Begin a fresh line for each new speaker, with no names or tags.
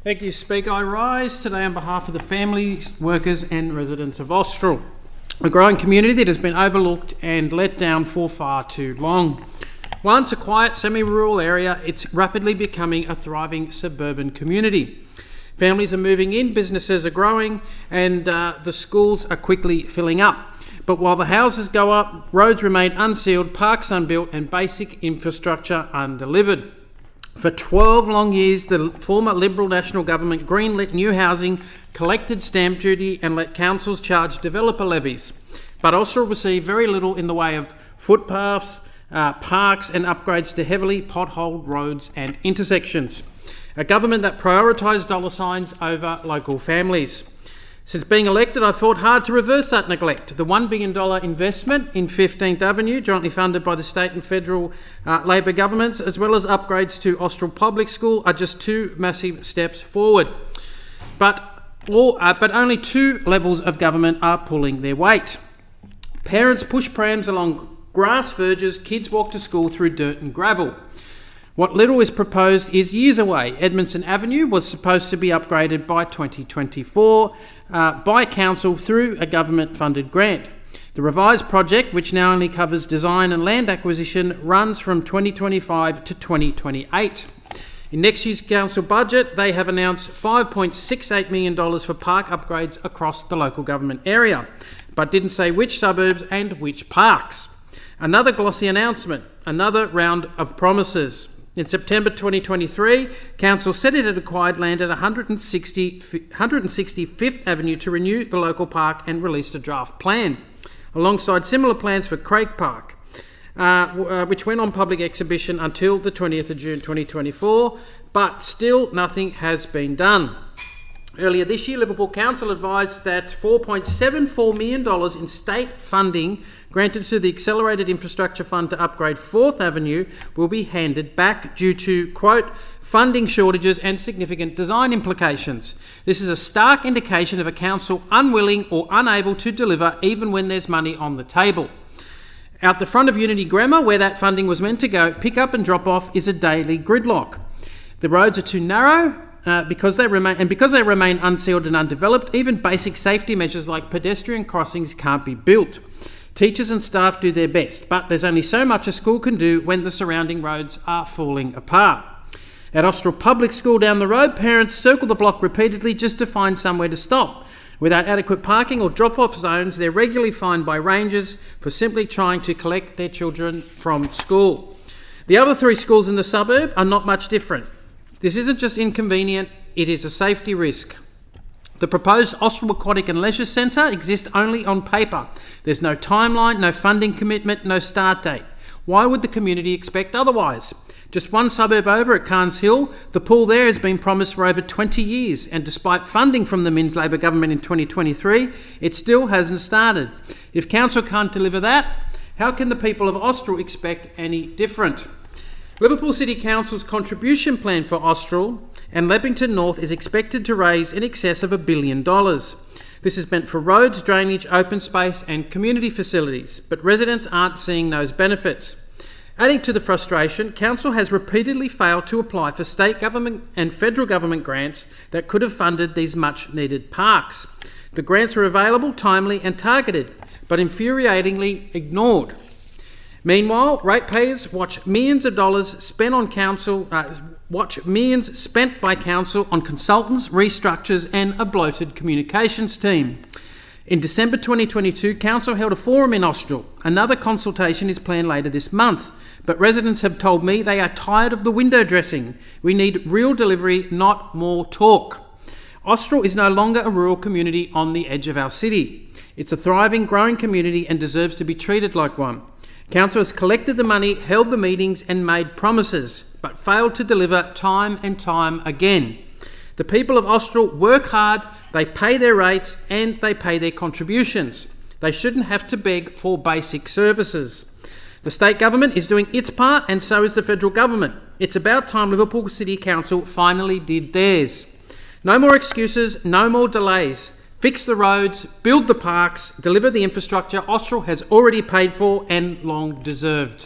Thank you, Speaker. I rise today on behalf of the families, workers and residents of Austral, a growing community that has been overlooked and let down for far too long. Once a quiet, semi-rural area, it's rapidly becoming a thriving suburban community. Families are moving in, businesses are growing, and the schools are quickly filling up. But while the houses go up, roads remain unsealed, parks unbuilt, and basic infrastructure undelivered. For 12 long years, the former Liberal National Government greenlit new housing, collected stamp duty, and let councils charge developer levies. But Austral received very little in the way of footpaths, parks, and upgrades to heavily potholed roads and intersections. A government that prioritised dollar signs over local families. Since being elected, I fought hard to reverse that neglect. The $1 billion investment in 15th Avenue, jointly funded by the state and federal Labor governments, as well as upgrades to Austral Public School, are just two massive steps forward. But only two levels of government are pulling their weight. Parents push prams along grass verges, kids walk to school through dirt and gravel. What little is proposed is years away. Edmondson Avenue was supposed to be upgraded by 2024 by council through a government-funded grant. The revised project, which now only covers design and land acquisition, runs from 2025 to 2028. In next year's council budget, they have announced $5.68 million for park upgrades across the local government area, but didn't say which suburbs and which parks. Another glossy announcement, another round of promises. In September 2023, Council said it had acquired land at 165th Avenue to renew the local park and released a draft plan, alongside similar plans for Craig Park, which went on public exhibition until the 20th of June 2024, but still nothing has been done. Earlier this year, Liverpool Council advised that $4.74 million in state funding granted to the Accelerated Infrastructure Fund to upgrade 4th Avenue will be handed back due to, quote, funding shortages and significant design implications. This is a stark indication of a council unwilling or unable to deliver even when there's money on the table. Out the front of Unity Grammar, where that funding was meant to go, pick up and drop off is a daily gridlock. The roads are too narrow, because they remain unsealed and undeveloped. Even basic safety measures like pedestrian crossings can't be built. Teachers and staff do their best, but there's only so much a school can do when the surrounding roads are falling apart. At Austral Public School down the road, parents circle the block repeatedly just to find somewhere to stop. Without adequate parking or drop-off zones, they're regularly fined by rangers for simply trying to collect their children from school. The other three schools in the suburb are not much different. This isn't just inconvenient, it is a safety risk. The proposed Austral Aquatic and Leisure Centre exists only on paper. There's no timeline, no funding commitment, no start date. Why would the community expect otherwise? Just one suburb over at Carnes Hill, the pool there has been promised for over 20 years, and despite funding from the Minns Labor government in 2023, it still hasn't started. If council can't deliver that, how can the people of Austral expect any different? Liverpool City Council's contribution plan for Austral and Leppington North is expected to raise in excess of $1 billion. This is meant for roads, drainage, open space and community facilities, but residents aren't seeing those benefits. Adding to the frustration, Council has repeatedly failed to apply for state government and federal government grants that could have funded these much-needed parks. The grants are available, timely and targeted, but infuriatingly ignored. Meanwhile, ratepayers watch millions of dollars spent by council on consultants, restructures and a bloated communications team. In December 2022, Council held a forum in Austral. Another consultation is planned later this month, but residents have told me they are tired of the window dressing. We need real delivery, not more talk. Austral is no longer a rural community on the edge of our city. It's a thriving, growing community and deserves to be treated like one. Council has collected the money, held the meetings and made promises, but failed to deliver time and time again. The people of Austral work hard, they pay their rates and they pay their contributions. They shouldn't have to beg for basic services. The state government is doing its part and so is the federal government. It's about time Liverpool City Council finally did theirs. No more excuses, no more delays. Fix the roads, build the parks, deliver the infrastructure Austral has already paid for and long deserved.